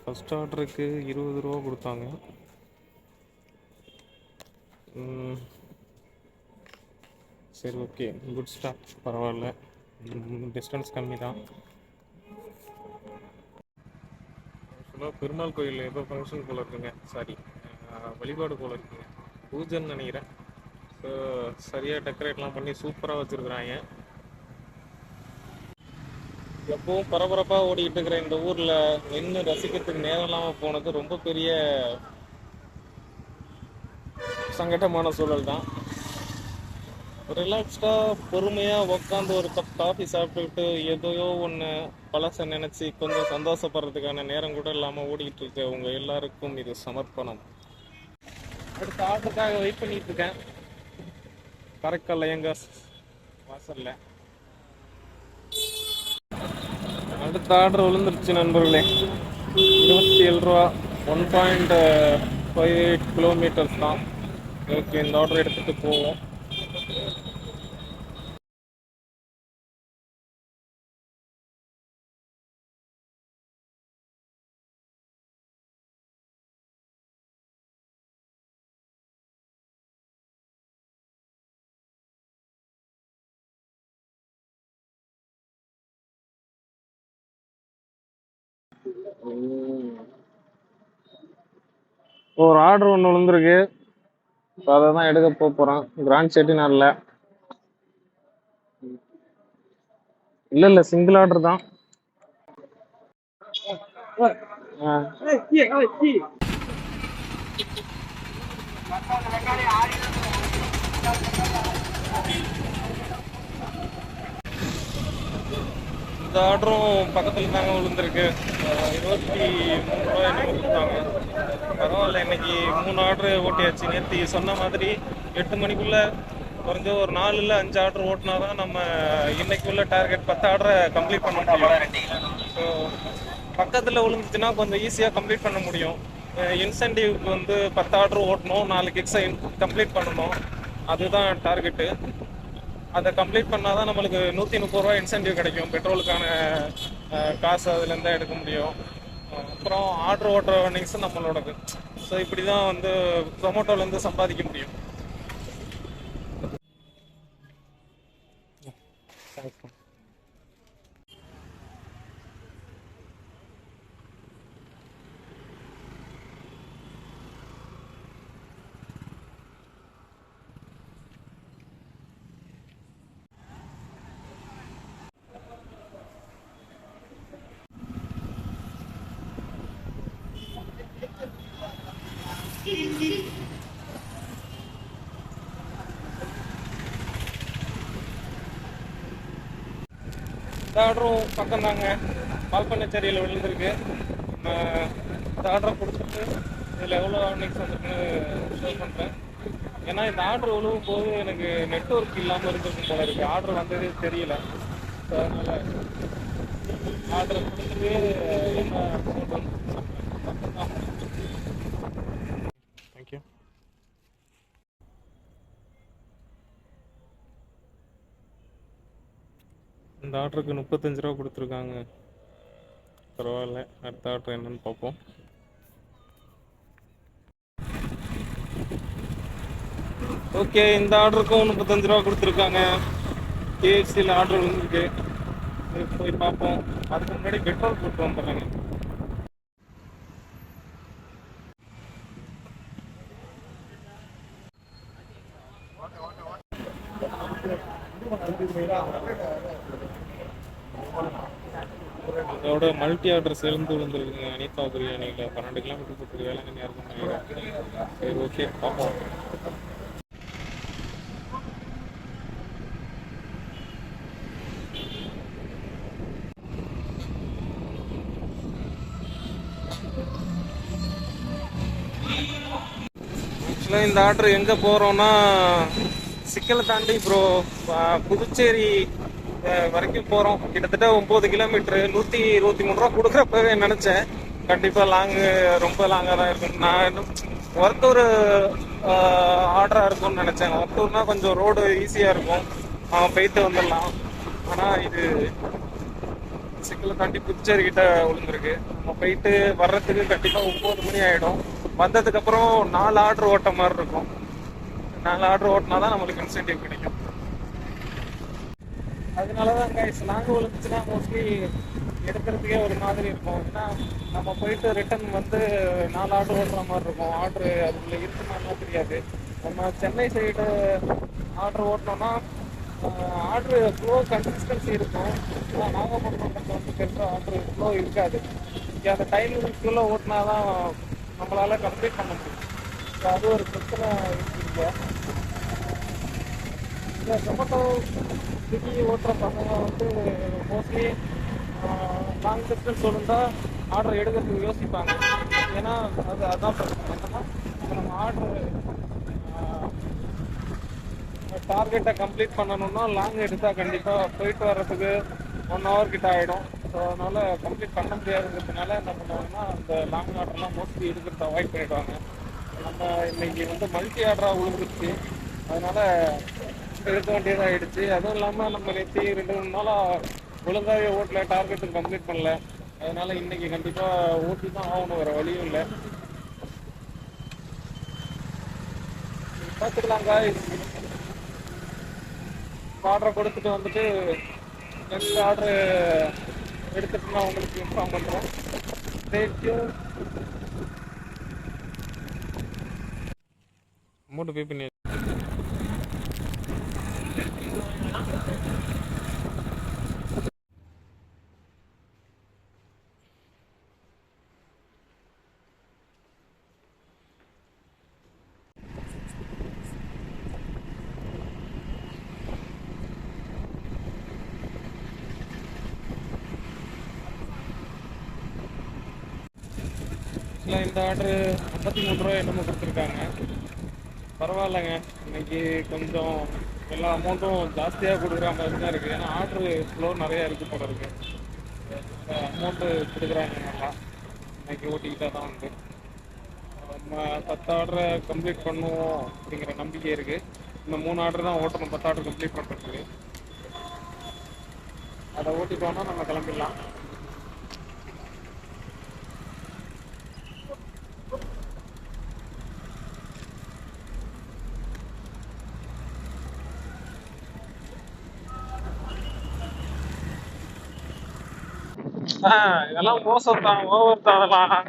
First ஆர்டருக்கு 20 ரூபா கொடுத்தாங்க. சரி, ஓகே, குட் ஸ்டார்ட், பரவாயில்ல. டிஸ்டன்ஸ் கம்மி தான். ஆக்சுவலாக பெருமாள் கோயில் ஏதோ ஃபங்க்ஷன் போல் இருக்குங்க. சாரி, வழிபாடு போல் இருக்குங்க. பூஜைன்னு நினைக்கிறேன். ஸோ சரியாக டெக்கரேட்லாம் பண்ணி சூப்பராக வச்சுருக்குறாங்க. எப்பவும் பரபரப்பாக ஓடிக்கிட்டு இருக்கிற இந்த ஊரில் நின்று ரசிக்கிறதுக்கு நேரம் இல்லாமல் போனது ரொம்ப பெரிய சங்கடமான சூழல் தான். ரிலாக்ஸ்டாக பொறுமையாக உட்காந்து ஒரு கப் காஃபி சாப்பிட்டுக்கிட்டு எதையோ ஒன்று பழசை நினச்சி கொஞ்சம் சந்தோஷப்படுறதுக்கான நேரம் கூட இல்லாமல் ஓடிக்கிட்டு இருக்க உங்கள் எல்லாருக்கும் இது சமர்ப்பணம். அடுத்த ஆர்டருக்காக வெயிட் பண்ணிட்டு இருக்கேன். காரைக்கால் எங்க வாசல்ல அடுத்த ஆர்டர் விழுந்துருச்சு நண்பர்களே. 27 ரூபா, 1.58 கிலோமீட்டர்ஸ் தான். ஓகே, இந்த ஆர்டர் எடுத்துகிட்டு போவோம். ஒரு ஆர்டர் ஒன்று விழுந்துருக்கு. ஸோ அதை தான் எடுக்க போகிறோம். கிராண்ட் செட்டிநாடில் இல்லை, சிங்கிள் ஆர்டர் தான். இந்த ஆர்டரும் பக்கத்தில் தாங்க விழுந்திருக்கு. 23 ரூபா என்ன கொடுத்தாங்க. பரவாயில்ல, இன்னைக்கு 3 ஆர்டரு ஓட்டியாச்சு. நேற்று சொன்ன மாதிரி 8 மணிக்குள்ளே குறைஞ்ச ஒரு 4 இல்லை 5 ஆர்டர் ஓட்டினா தான் நம்ம இன்னைக்குள்ள டார்கெட் 10 ஆர்டரை கம்ப்ளீட் பண்ண முடியும். ஸோ பக்கத்தில் விழுந்துச்சுன்னா கொஞ்சம் ஈஸியாக கம்ப்ளீட் பண்ண முடியும். இன்சென்டிவ்க்கு வந்து 10 ஆர்டர் ஓட்டணும், 4 கிக்ஸை கம்ப்ளீட் பண்ணணும், அதுதான் டார்கெட்டு. அதை கம்ப்ளீட் பண்ணால் தான் நம்மளுக்கு 130 ரூபா இன்சென்டிவ் கிடைக்கும். பெட்ரோலுக்கான காசு அதுலேருந்து எடுக்க முடியும். அப்புறம் ஆர்டர் ஓட்டுற ரன்னிங்ஸும் நம்மளோடது. ஸோ இப்படி தான் வந்து ஜொமேட்டோலேருந்து சம்பாதிக்க முடியும். இந்த ஆர்டரும் பக்கம் தாங்க, பால்பண்ணச்சேரியில் விழுந்திருக்கு. இந்த ஆர்டரை கொடுத்துட்டு இதில் எவ்வளோ ஆர்னிங்ஸ் வந்துருக்குன்னு ஷோ பண்ணுறேன். ஏன்னா இந்த ஆர்டர் விழுவும் போது எனக்கு நெட்ஒர்க் இல்லாமல் இருந்திருக்கும் போல இருக்குது. ஆர்டர் வந்ததே தெரியல. ஸோ அதனால் ஆர்டர் கொடுத்துட்டு என்ன சொல்றது. தேங்க்யூ. இந்த ஆர்டருக்கு 35 ரூபா கொடுத்துருக்காங்க. பரவாயில்ல, அடுத்த ஆர்டர் என்னன்னு பார்ப்போம். ஓகே, இந்த ஆர்டருக்கும் 35 ரூபா கொடுத்துருக்காங்க. கேஎஃப்சியில் ஆர்டர் வந்துருக்கு. போய் பார்ப்போம். அதுக்கு முன்னாடி பெட்ரோல் போட்டு வந்துடுறாங்க. அதோட மல்டி ஆர்டர் சேர்ந்து விழுந்துருக்குங்க. அனிதா பிரியாணியில் 12 கிலோமீட்டர் பற்றி வேலைங்கன்னு இருக்கும் நினைக்கிறேன். சரி, ஓகே, பார்ப்போம். ஆக்சுவலாக இந்த ஆர்டர் எங்கே போகிறோன்னா, சிக்கலை தாண்டி ப்ரோ புதுச்சேரி வரைக்கும் போகிறோம். கிட்டத்தட்ட 9 கிலோமீட்டரு. 123 ரூபா கொடுக்குறப்பவே நினச்சேன் கண்டிப்பாக லாங்கு, ரொம்ப லாங்காக தான் இருக்கும். நான் இன்னும் ஒர்த்தூர் ஆர்டராக இருக்கும்னு நினச்சேன். ஒர்த்தூர்னா கொஞ்சம் ரோடு ஈஸியாக இருக்கும், போயிட்டு வந்துடலாம். ஆனால் இது சிக்கலை தாண்டி புதுச்சேரி கிட்ட விழுந்துருக்கு. நம்ம போயிட்டு வர்றதுக்கு கண்டிப்பாக 9 மணி ஆகிடும். வந்ததுக்கப்புறம் 4 ஆர்டர் ஓட்ட மாதிரி இருக்கும். 4 ஆர்டர் ஓட்டினா தான் நம்மளுக்கு இன்சென்டிவ் கிடைக்கும். அதனால தான் கைஸ், லாங் விழுந்துச்சுன்னா மோஸ்ட்லி எடுக்கிறதுக்கே ஒரு மாதிரி இருக்கும். ஏன்னா நம்ம போயிட்டு ரிட்டன் வந்து 4 ஆர்டர் ஓட்டுற மாதிரி இருக்கும். ஆர்டரு அதுக்குள்ளே இருக்குமான்னா தெரியாது. நம்ம சென்னை சைடு ஆர்டர் ஓட்டினோம்னா ஆர்டரு ஃப்ளோ கன்சிஸ்டன்சி இருக்கும். ஆனால் நாகப்பட்டினத்தில் வந்து பெருசாக ஆர்டர் ஃப்ளோ இருக்காது. இங்கே அந்த டைமிங்குள்ளே ஓட்டினா தான் நம்மளால் கம்ப்ளீட் பண்ண முடியும். அது ஒரு பிரச்சனை இருக்குங்க. இந்த ஜொமேட்டோ ஸ்விக்கி ஓட்டுற பசங்க வந்து மோஸ்ட்லி லாங் டிஸ்டன்ஸ் இருந்தால் ஆர்டர் எடுக்கிறதுக்கு யோசிப்பாங்க. ஏன்னா அதான் பிரச்சனை. என்னன்னா நம்ம ஆர்டர் டார்கெட்டை கம்ப்ளீட் பண்ணணும்னா லாங் எடுத்தால் கண்டிப்பாக போயிட்டு வர்றதுக்கு 1 ஹவர் கிட்ட ஆகிடும். ஸோ அதனால் கம்ப்ளீட் பண்ண முடியாதுங்கிறதுனால என்ன பண்ணுவாங்கன்னா அந்த லாங் ஆர்டர்லாம் மோஸ்ட்லி எடுக்கிறத அவாய்ட் பண்ணிவிடுவாங்க. நம்ம இன்னைக்கு வந்து மல்டி ஆர்டராக விழுந்துருச்சு, அதனால் எடுக்க வேண்டியதாக ஆகிடுச்சு. அதுவும் இல்லாமல் நம்ம நேற்று 2-3 நாளாக ஒழுங்காகவே ஓட்டல, டார்கெட்டுக்கு கம்ப்ளீட் பண்ணல. அதனால் இன்றைக்கி கண்டிப்பாக ஓட்டி தான் ஆகணும், வேறு வழியும் இல்லை. பார்த்துக்கலாங்க. ஆர்டரை கொடுத்துட்டு வந்துட்டு நெக்ஸ்ட் ஆர்டரு எடுத்துட்டு நான் உங்களுக்கு இன்ஃபார்ம் பண்ணுறேன். தேங்க்யூ. அமௌண்ட் பே பண்ணி இந்த ஆர்டரு 53 ரூபா என்னமோ கொடுத்துருக்காங்க. பரவாயில்லைங்க, இன்னைக்கு கொஞ்சம் எல்லா அமௌண்ட்டும் ஜாஸ்தியாக கொடுக்குற மாதிரி தான் இருக்குது. ஏன்னா ஆர்டரு ஃப்ளோ நிறையா இருக்குது போல இருக்குது. அமௌண்ட்டு கொடுக்குறாங்க நல்லா. இன்னைக்கு ஓட்டிக்கிட்டால் தான் உண்டு. நம்ம 10 ஆர்டரை கம்ப்ளீட் பண்ணுவோம் அப்படிங்கிற நம்பிக்கை இருக்குது. இந்த 3 ஆர்டர் தான் ஓட்டணும் 10 ஆர்டர் கம்ப்ளீட் பண்ணுறதுக்கு. அதை ஓட்டிட்டோன்னா நம்ம கிளம்பிடலாம். இதெல்லாம் மோசம் தான், ஓவர் தான் அதெல்லாம்.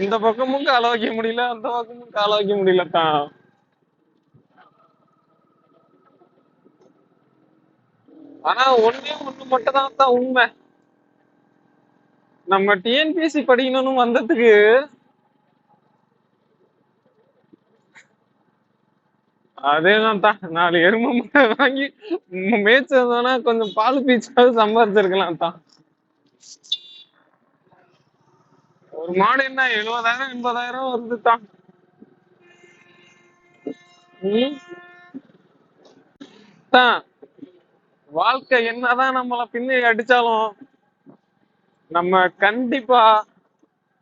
இந்த பக்கமும் கால வைக்க முடியல, அந்த பக்கமும் கால வைக்க முடியல தான். ஆனா ஒண்ணு மட்டும் தான் உண்மை. நம்ம டிஎன்பிஎஸ்சி படிக்கணும்னு வந்ததுக்கு அதேதான் தான். 4 எருமை வாங்கி மேய்ச்சதுனா கொஞ்சம் பால் பீச்சாவது சம்பாதிச்சிருக்கலாம் தான். ஒரு மாடு என்ன 70,000 80,000 வருது தான். ம், தான். வாழ்க்கை என்னதான் நம்மள பின்னாடி அடிச்சாலும் நம்ம கண்டிப்பா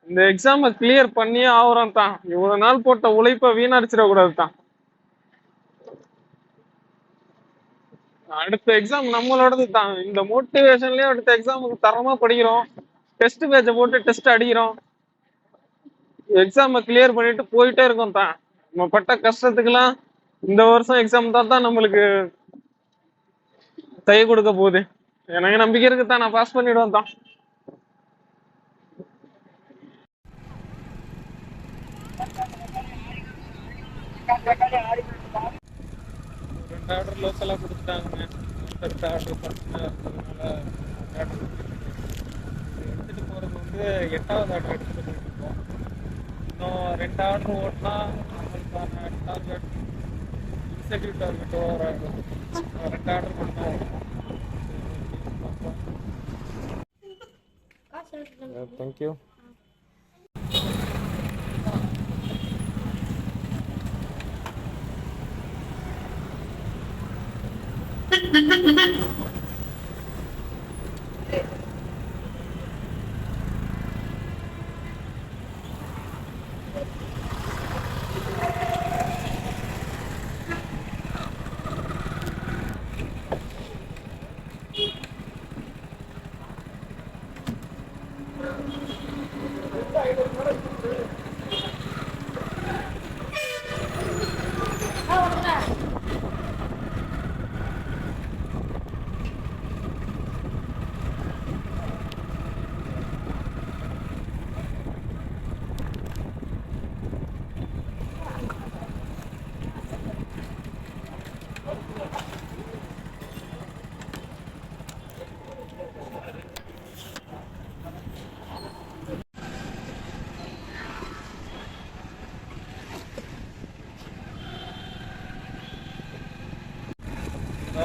இந்த எக்ஸாமை கிளியர் பண்ணியே ஆகுறோம் தான். இவ்வளவு நாள் போட்ட உழைப்ப வீணடிச்சிட கூடாது தான். அடுத்த எக்ஸாம் நம்மளோடது தான். இந்த மோட்டிவேஷன்லயே அடுத்த எக்ஸாமுக்கு தரமா படிக்கிறோம். டெஸ்ட் பேட்ச போட்டு டெஸ்ட் அடிக்கிறோம். எக்ஸாமை கிளியர் பண்ணிட்டு போயிட்டே இருக்கோம் தான். நம்ம பட்ட கஷ்டத்துக்கெல்லாம் இந்த வருஷம் எக்ஸாம் தான் நம்மளுக்கு கை கொடுக்க போகுது. எனக்கு நம்பிக்கை இருக்கு தான், நான் பாஸ் பண்ணிடுவேன் தான். 2 ஆர்டர் லோக்கலா கொடுத்துட்டாங்க. அடுத்த ஆர்டர் பர்சனல் இருந்ததுனால ஆர்டர் எடுத்துட்டு போறது வந்து 8வது ஆர்டர் எடுத்துட்டு போயிட்டு இருக்கோம். இன்னும் 2 ஆர்டர் ஓட்டினா நம்மளுக்கான டார்கெட் இன்செக்யூர் டார்கெட் ஓவர் ஆகும். 2 ஆர்டர் மட்டும் தேங்க்யூ.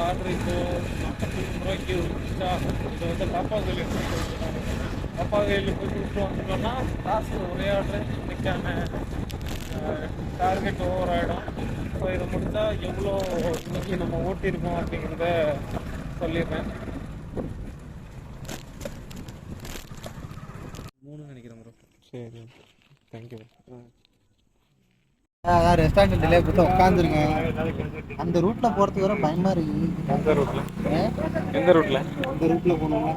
ஆர்டர் இப்போ 43 ரூபாய்க்கு விட்டா இதை வந்து பாப்பா கோயில் பாப்பா கோயிலுக்கு போய் விட்டு வந்துட்டோம்னா காசு ஒரே ஆர்டர் இன்னைக்கான டார்கெட் ஓவர் ஆகிடும். ஸோ இதை முடித்தா எவ்வளோ இன்னைக்கு நம்ம ஓட்டியிருக்கோம் அப்படிங்கிறத சொல்லிடுறேன். 3 நினைக்கிறேன் ப்ரோ. சரி, தேங்க்யூ. ரெஸ்டாரண்ட் டிலே போட்டு உட்காந்துருங்க. அந்த ரூட்ல போறதுக்கு வர பயமா இருக்கு. எந்த ரூட்ல எந்த ரூட்ல இந்த ரூட்ல போகணும்னா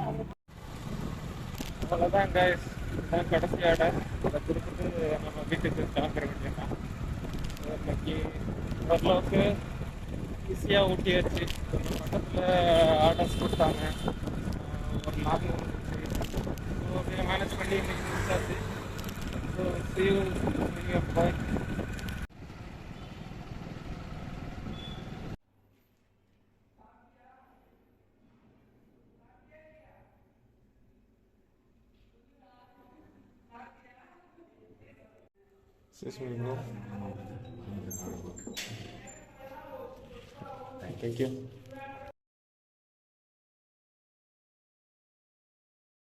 அவ்வளோதான் கைஸ். இதுதான் கடைசி ஆர்டர். அதை கொடுத்துட்டு நம்ம வீட்டுக்கு கிளம்புற வேண்டியதான். இன்னைக்கு ஓரளவுக்கு ஈஸியாக ஊட்டியாச்சு. கொஞ்சம் பக்கத்தில் ஆர்டர்ஸ் கொடுத்தாங்க, ஒரு லாபம் வந்துச்சு. ஸோ அப்படியே மேனேஜ் பண்ணி இன்னைக்கு முடிச்சாச்சு. So see you bye. Excuse me, bro. Thank you.